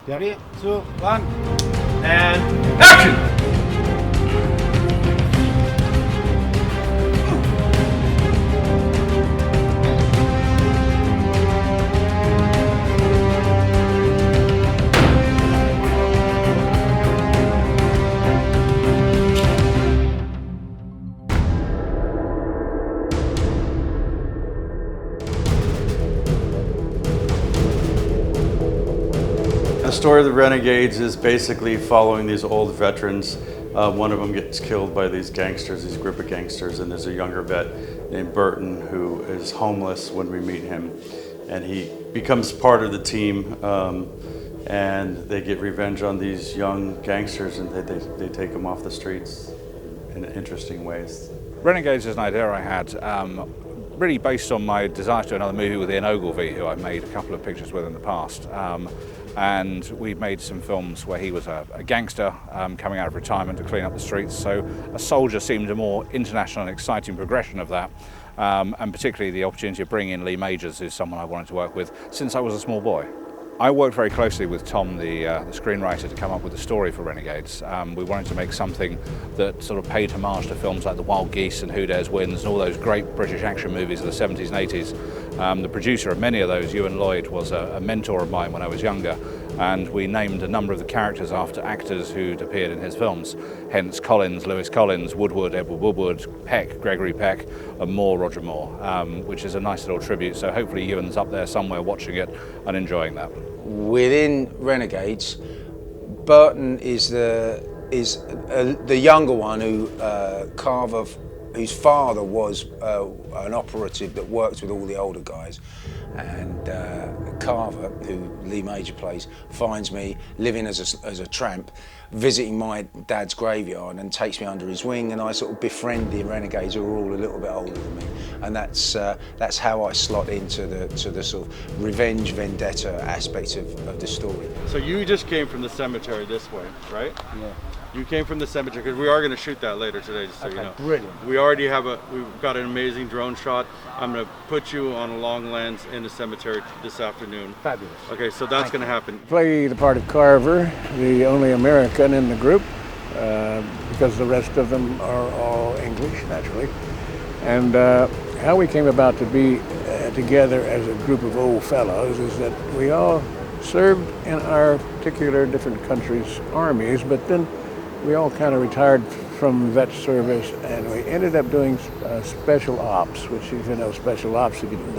3, 2, 1, and action! The story of the Renegades is basically following these old veterans. One of them gets killed by these gangsters, these group of gangsters, and there's a younger vet named Burton who is homeless when we meet him. And he becomes part of the team, and they get revenge on these young gangsters, and they take them off the streets in interesting ways. Renegades is an idea I had, really based on my desire to do another movie with Ian Ogilvy, who I've made a couple of pictures with in the past. And we made some films where he was a gangster coming out of retirement to clean up the streets. So a soldier seemed a more international and exciting progression of that. And particularly the opportunity of bringing in Lee Majors, who's someone I wanted to work with since I was a small boy. I worked very closely with Tom, the screenwriter, to come up with the story for Renegades. We wanted to make something that sort of paid homage to films like The Wild Geese and Who Dares Wins and all those great British action movies of the 70s and 80s. The producer of many of those, Ewan Lloyd, was a mentor of mine when I was younger, and we named a number of the characters after actors who'd appeared in his films. Hence Collins, Lewis Collins, Woodward, Edward Woodward, Peck, Gregory Peck, and Moore, Roger Moore, which is a nice little tribute. So hopefully Ewan's up there somewhere watching it and enjoying that. Within Renegades, Burton is the younger one who Carver, whose father was an operative that worked with all the older guys, and Carver, who Lee Major plays, finds me living as a tramp, visiting my dad's graveyard, and takes me under his wing, and I sort of befriend the Renegades, who are all a little bit older than me, and that's how I slot into the sort of revenge vendetta aspect of the story. So you just came from the cemetery this way, right? Yeah. You came from the cemetery because we are going to shoot that later today, just so you know. Brilliant. We've got an amazing drone shot. I'm going to put you on a long lens in the cemetery this afternoon. Fabulous. Okay, so that's going to happen. Play the part of Carver, the only American in the group, because the rest of them are all English, naturally. And how we came about to be together as a group of old fellows is that we all served in our particular different countries' armies, but then we all kind of retired from vet service, and we ended up doing special ops, which, if you know special ops, you can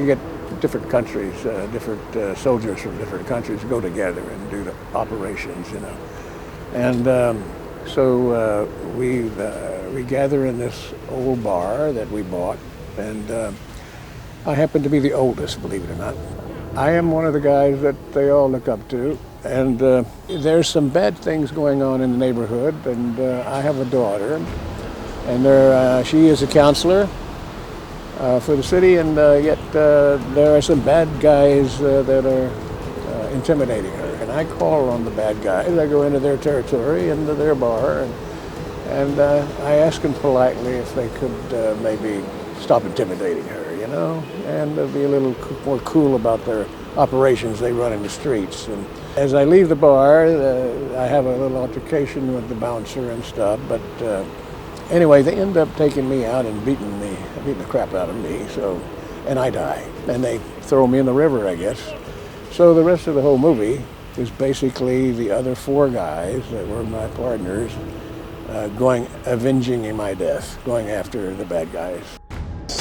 get different countries, different soldiers from different countries go together and do the operations, you know. And so we gather in this old bar that we bought, and I happen to be the oldest, believe it or not. I am one of the guys that they all look up to, and there's some bad things going on in the neighborhood, and I have a daughter, and she is a counselor for the city, and yet there are some bad guys that are intimidating her, and I call on the bad guys. I go into their territory, into their bar, and I ask them politely if they could maybe stop intimidating her, you know, and be a little more cool about their operations they run in the streets. And as I leave the bar, I have a little altercation with the bouncer and stuff, but anyway, they end up taking me out and beating the crap out of me, so, and I die. And they throw me in the river, I guess. So the rest of the whole movie is basically the other four guys that were my partners avenging my death, going after the bad guys.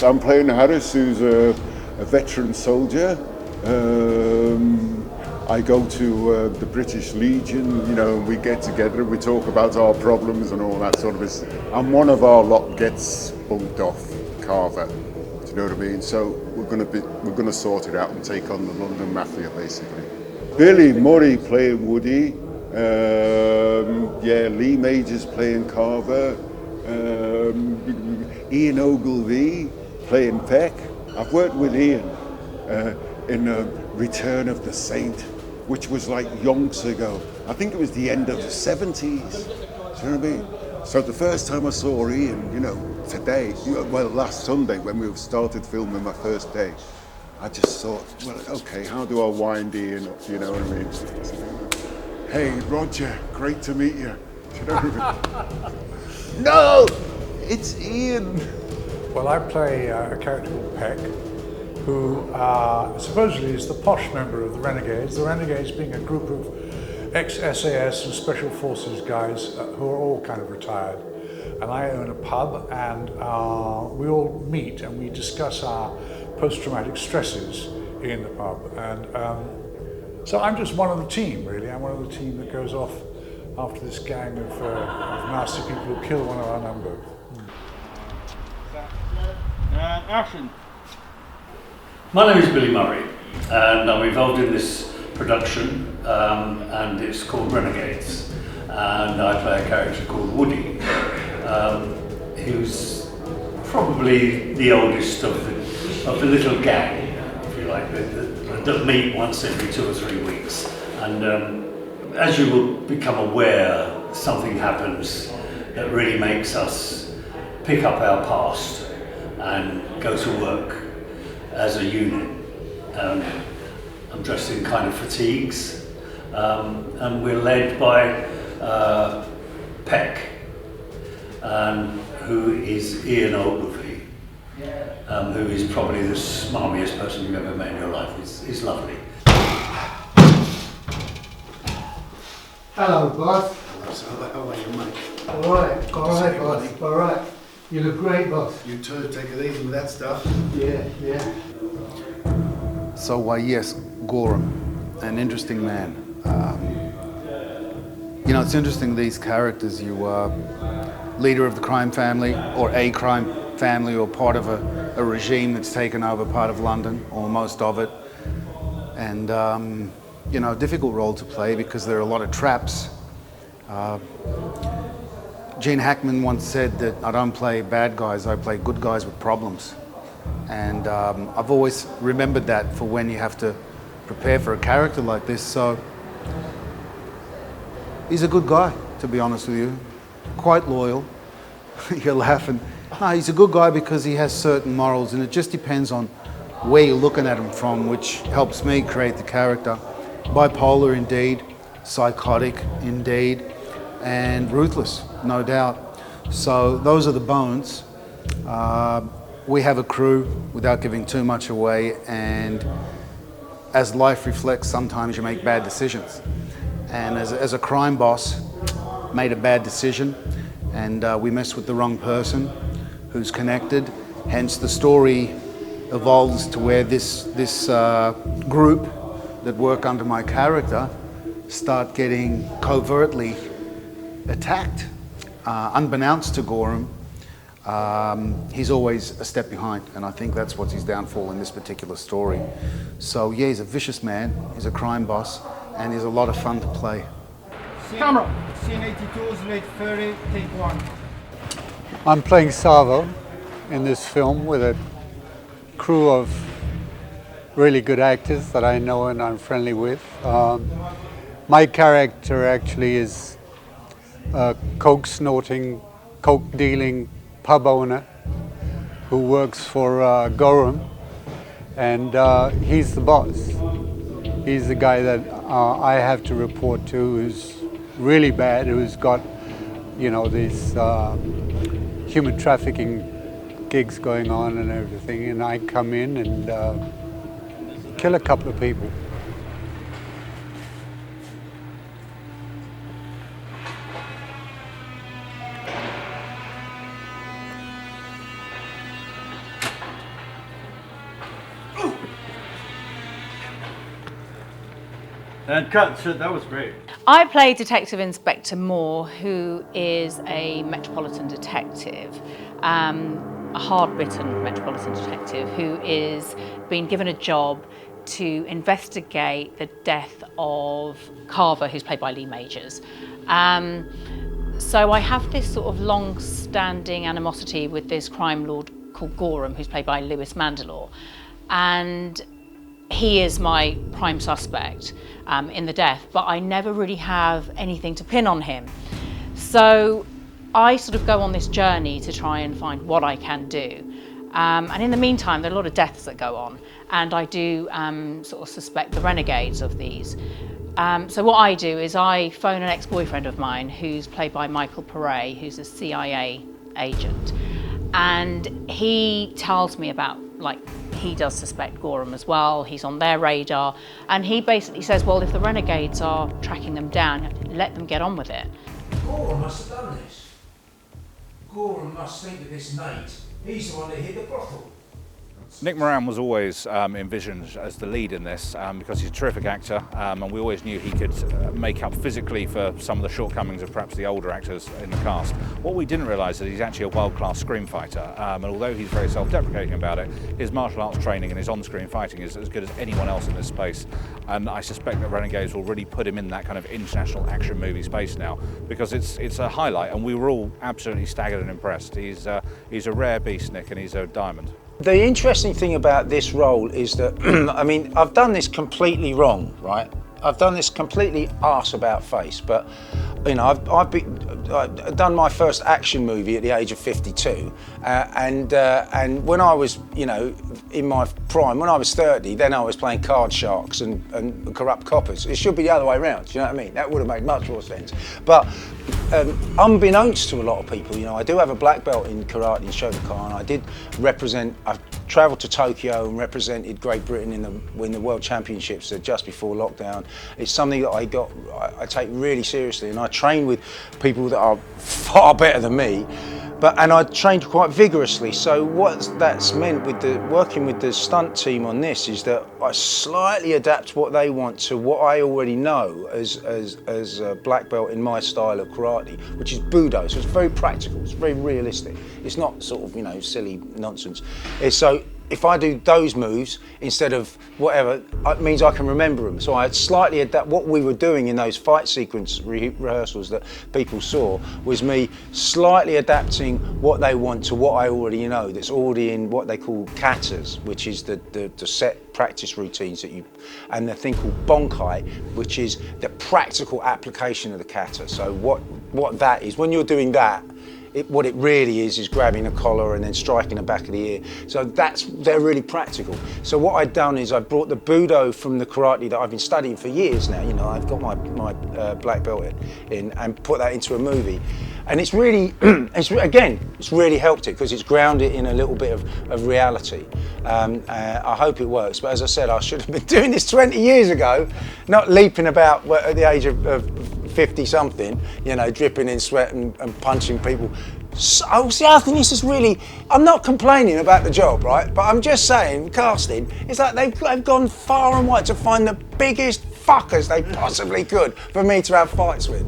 I'm playing Harris, who's a veteran soldier. I go to the British Legion, you know, we get together and we talk about our problems and all that sort of stuff. And one of our lot gets bumped off, Carver. Do you know what I mean? So we're going to sort it out and take on the London Mafia, basically. Billy Murray playing Woody. Lee Majors playing Carver. Ian Ogilvy playing Peck. I've worked with Ian in Return of the Saint, which was like yonks ago. I think it was the end of the 70s. Do you know what I mean? So the first time I saw Ian, you know, today, well, last Sunday when we started filming my first day, I just thought, well, okay, how do I wind Ian up, you know what I mean? Hey, Roger, great to meet you. Do you know what I mean? No, it's Ian. Well, I play a character called Peck, who supposedly is the posh member of the Renegades. The Renegades being a group of ex-SAS and Special Forces guys who are all kind of retired. And I own a pub, and we all meet and we discuss our post-traumatic stresses in the pub. And so I'm just one of the team, really. I'm one of the team that goes off after this gang of nasty people who kill one of our number. Action. My name is Billy Murray, and I'm involved in this production, and it's called Renegades. And I play a character called Woody, who's probably the oldest of the little gang, if you like, that meet once every 2 or 3 weeks. And as you will become aware, something happens that really makes us pick up our past and go to work as a unit. I'm dressed in kind of fatigues, and we're led by Peck, who is Ian Ogilvy, who is probably the smarmiest person you've ever met in your life. He's lovely. Hello, boss. Hello, how are you, mate? All right, boss. All right. You look great, boss. You too, take it easy with that stuff. Yeah. So, yes, Gorham, an interesting man. You know, it's interesting, these characters, you are leader of the crime family, or a crime family, or part of a regime that's taken over part of London, or most of it. And, you know, difficult role to play because there are a lot of traps. Gene Hackman once said that I don't play bad guys, I play good guys with problems. And I've always remembered that for when you have to prepare for a character like this. So he's a good guy, to be honest with you. Quite loyal. You're laughing. No, he's a good guy because he has certain morals, and it just depends on where you're looking at him from, which helps me create the character. Bipolar indeed, psychotic indeed, and ruthless, no doubt. So those are the bones. We have a crew, without giving too much away, and as life reflects, sometimes you make bad decisions. And as a crime boss, made a bad decision, and we messed with the wrong person who's connected. Hence the story evolves to where this group that work under my character start getting covertly attacked. Unbeknownst to Gorham, he's always a step behind, and I think that's what's his downfall in this particular story. So yeah, he's a vicious man, he's a crime boss, and he's a lot of fun to play. Camera. Scene 82, late 30, take 1. I'm playing Savo in this film with a crew of really good actors that I know and I'm friendly with. My character actually is a coke snorting, coke dealing pub owner who works for Gorham, and he's the boss. He's the guy that I have to report to, who's really bad, who's got, you know, these human trafficking gigs going on and everything, and I come in and kill a couple of people. And cut. That was great. I play Detective Inspector Moore, who is a Metropolitan detective, a hard-bitten Metropolitan detective who is being given a job to investigate the death of Carver, who's played by Lee Majors. So I have this sort of long-standing animosity with this crime lord called Gorham, who's played by Lewis Mandelaw, and he is my prime suspect in the death, but I never really have anything to pin on him. So I sort of go on this journey to try and find what I can do. And in the meantime, there are a lot of deaths that go on, and I do sort of suspect the renegades of these. So what I do is I phone an ex-boyfriend of mine who's played by Michael Pare, who's a CIA agent, and he tells me about, like, he does suspect Gorham as well, he's on their radar, and he basically says, well, if the renegades are tracking them down, let them get on with it. Gorham must have done this. Gorham must think that this Nate, he's the one that hit the brothel. Nick Moran was always envisioned as the lead in this because he's a terrific actor, and we always knew he could make up physically for some of the shortcomings of perhaps the older actors in the cast. What we didn't realise is that he's actually a world-class screen fighter, and although he's very self-deprecating about it, his martial arts training and his on-screen fighting is as good as anyone else in this space. And I suspect that Renegades will really put him in that kind of international action movie space now, because it's a highlight, and we were all absolutely staggered and impressed. He's a rare beast, Nick, and he's a diamond. The interesting thing about this role is that, I mean, I've done this completely wrong, right? I've done this completely arse about face, but you know, I've done my first action movie at the age of 52, and when I was, you know, in my prime, when I was 30, then I was playing card sharks and corrupt coppers. It should be the other way around. Do you know what I mean? That would have made much more sense. But unbeknownst to a lot of people, you know, I do have a black belt in karate and Shogun. I did represent. I've travelled to Tokyo and represented Great Britain in the World Championships just before lockdown. It's something that I take really seriously, and I train with people that are far better than me, and I trained quite vigorously. So what that's meant with working with the stunt team on this is that I slightly adapt what they want to what I already know as a black belt in my style of karate, which is Budo. So it's very practical, it's very realistic. It's not sort of, you know, silly nonsense. So if I do those moves instead of whatever, it means I can remember them. So I slightly adapt. What we were doing in those fight sequence rehearsals that people saw was me slightly adapting what they want to what I already know. That's already in what they call katas, which is the set practice routines that and the thing called bonkai, which is the practical application of the kata. So what that is, when you're doing that, what it really is grabbing a collar and then striking the back of the ear. So they're really practical. So what I've done is I've brought the Budo from the karate that I've been studying for years now. You know, I've got my black belt in and put that into a movie. And it's really, it's really helped it because it's grounded in a little bit of reality. I hope it works. But as I said, I should have been doing this 20 years ago, not leaping about at the age of 50-something, you know, dripping in sweat and punching people. So, see, I think this is really, I'm not complaining about the job, right? But I'm just saying, casting, it's like they've gone far and wide to find the biggest fuckers they possibly could for me to have fights with.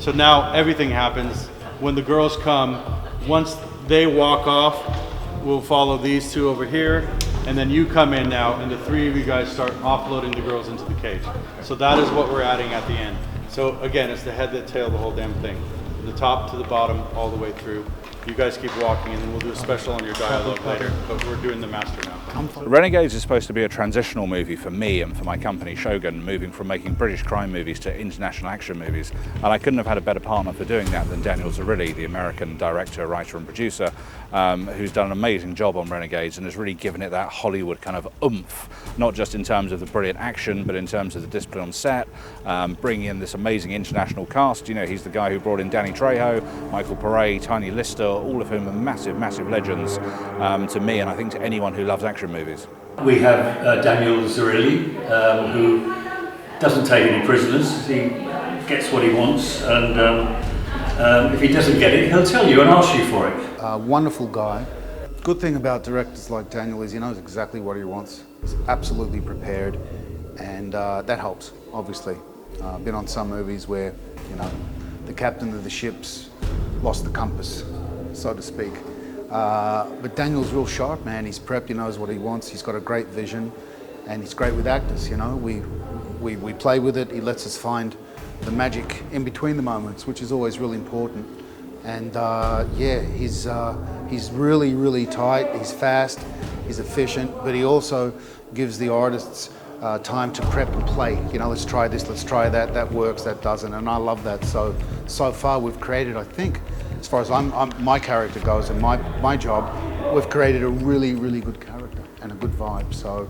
So now everything happens. When the girls come, once they walk off, we'll follow these two over here, and then you come in now, and the three of you guys start offloading the girls into the cage. So that is what we're adding at the end. So again, it's the head, the tail, the whole damn thing. From the top to the bottom, all the way through. You guys keep walking, and then we'll do a special on your dialogue later, but we're doing the master now. Renegades is supposed to be a transitional movie for me and for my company, Shogun, moving from making British crime movies to international action movies. And I couldn't have had a better partner for doing that than Daniel Zarilli, the American director, writer and producer, who's done an amazing job on Renegades and has really given it that Hollywood kind of oomph, not just in terms of the brilliant action, but in terms of the discipline on set, bringing in this amazing international cast. You know, he's the guy who brought in Danny Trejo, Michael Pare, Tiny Lister, all of whom are massive, massive legends to me, and I think to anyone who loves action movies. We have Daniel Zarilli, who doesn't take any prisoners. He gets what he wants, and if he doesn't get it, he'll tell you and ask you for it. Wonderful guy. Good thing about directors like Daniel is he knows exactly what he wants. He's absolutely prepared, and that helps, obviously. Been on some movies where, you know, the captain of the ship's lost the compass, so to speak. But Daniel's real sharp, man. He's prepped, he knows what he wants, he's got a great vision, and he's great with actors, you know. We play with it, he lets us find the magic in between the moments, which is always really important. And yeah, he's really, really tight, he's fast, he's efficient, but he also gives the artists time to prep and play. You know, let's try this, let's try that, that works, that doesn't, and I love that. So far we've created, I think, as far as my character goes and my job, we've created a really, really good character and a good vibe. So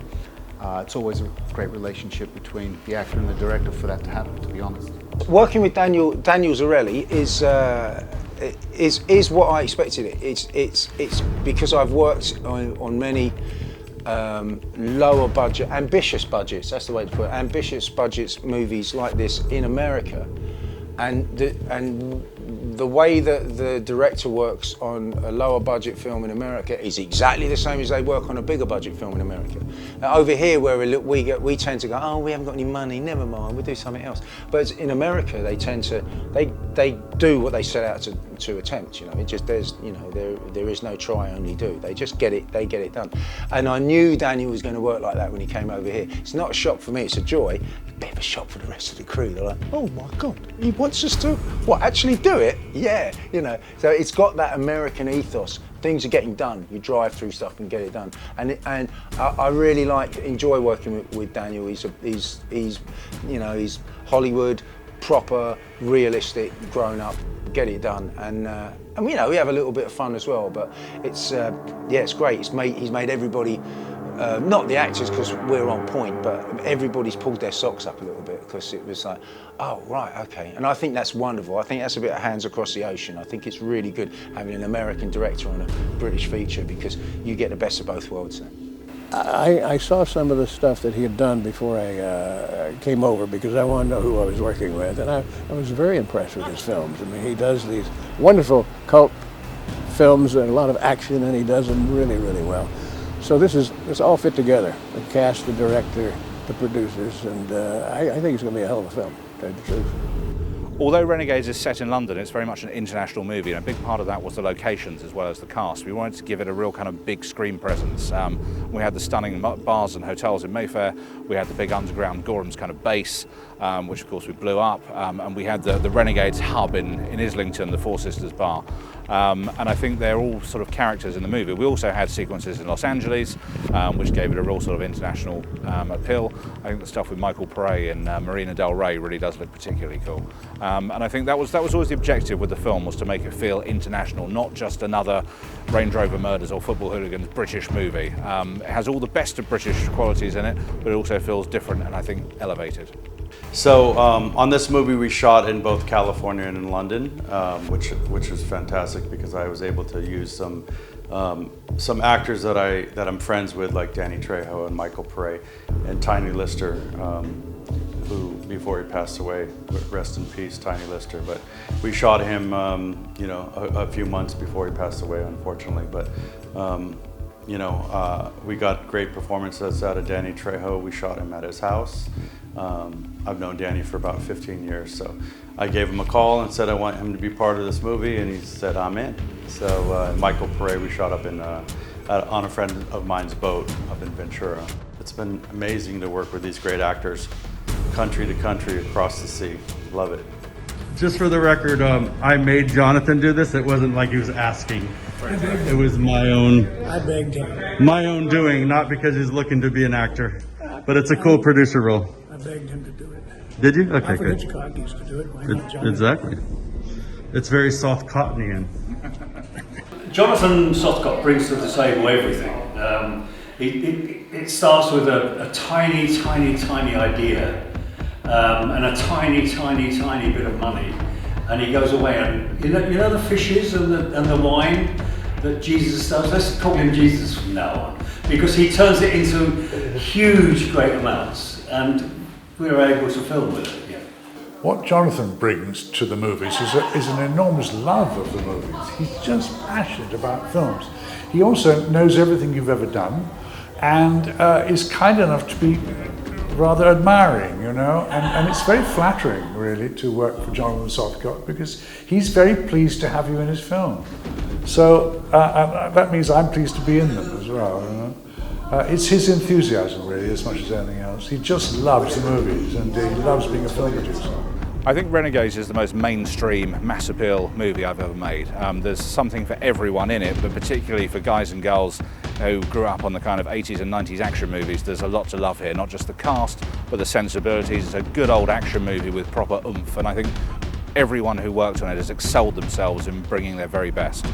it's always a great relationship between the actor and the director for that to happen, to be honest. Working with Daniel Zarelli is what I expected. It's because I've worked on many lower budget, ambitious budgets. That's the way to put it. Ambitious budgets movies like this in America, and the way that the director works on a lower budget film in America is exactly the same as they work on a bigger budget film in America. Now, over here, where we tend to go, oh, we haven't got any money, never mind, we'll do something else. But in America, they tend to they do what they set out to attempt. You know, it just there is no try, only do. They just get it done. And I knew Daniel was going to work like that when he came over here. It's not a shock for me; it's a joy. A bit of a shock for the rest of the crew. They're like, oh my God, he wants us to actually do it? Yeah, you know. So it's got that American ethos. Things are getting done. You drive through stuff and get it done. And I really enjoy working with Daniel. He's Hollywood, proper, realistic, grown up, get it done. And we have a little bit of fun as well. But it's great. He's made everybody. Not the actors, because we're on point, but everybody's pulled their socks up a little bit, because it was like, oh, right, okay. And I think that's wonderful. I think that's a bit of hands across the ocean. I think it's really good having an American director on a British feature, because you get the best of both worlds then. I saw some of the stuff that he had done before I came over, because I wanted to know who I was working with, and I was very impressed with his films. I mean, he does these wonderful cult films and a lot of action, and he does them really, really well. So it's all fit together, the cast, the director, the producers, and I think it's going to be a hell of a film, to tell you the truth. Although Renegades is set in London, it's very much an international movie, and a big part of that was the locations as well as the cast. We wanted to give it a real kind of big screen presence. We had the stunning bars and hotels in Mayfair, we had the big underground Gorham's kind of base, which of course we blew up, and we had the Renegades hub in Islington, the Four Sisters bar. And I think they're all sort of characters in the movie. We also had sequences in Los Angeles, which gave it a real sort of international appeal. I think the stuff with Michael Pare in Marina del Rey really does look particularly cool. And I think that was always the objective with the film, was to make it feel international, not just another Range Rover Murders or Football Hooligans British movie. It has all the best of British qualities in it, but it also feels different and I think elevated. So on this movie, we shot in both California and in London, which was fantastic, because I was able to use some actors that I'm friends with, like Danny Trejo and Michael Pare and Tiny Lister, who before he passed away, rest in peace, Tiny Lister. But we shot him, a few months before he passed away, unfortunately. But we got great performances out of Danny Trejo. We shot him at his house. I've known Danny for about 15 years, so I gave him a call and said I want him to be part of this movie, and he said I'm in. So Michael Pare, we shot up on a friend of mine's boat up in Ventura. It's been amazing to work with these great actors, country to country, across the sea. Love it. Just for the record, I made Jonathan do this. It wasn't like he was asking. It was my own. I begged him. My own doing, not because he's looking to be an actor. But it's a cool producer role. I begged him to do it. Did you? Okay, Alfred good. Hitchcock used to do it. Why not Jonathan? Exactly. It's very soft cottony. Jonathan Sothcott brings to the table everything. It starts with a tiny, tiny, tiny idea and a tiny, tiny, tiny bit of money, and he goes away and you know the fishes and the wine that Jesus does. Let's call him Jesus from now on, because he turns it into huge, great amounts, and we were able to film with it. Yeah. What Jonathan brings to the movies is an enormous love of the movies. He's just passionate about films. He also knows everything you've ever done, and is kind enough to be rather admiring, and it's very flattering, really, to work for Jonathan Sothcott, because he's very pleased to have you in his film. So that means I'm pleased to be in them as well. It's his enthusiasm, really, as much as anything else. He just loves the movies, and he loves being a film producer. I think Renegades is the most mainstream, mass appeal movie I've ever made. There's something for everyone in it, but particularly for guys and girls who grew up on the kind of 80s and 90s action movies, there's a lot to love here. Not just the cast, but the sensibilities. It's a good old action movie with proper oomph, and I think everyone who worked on it has excelled themselves in bringing their very best.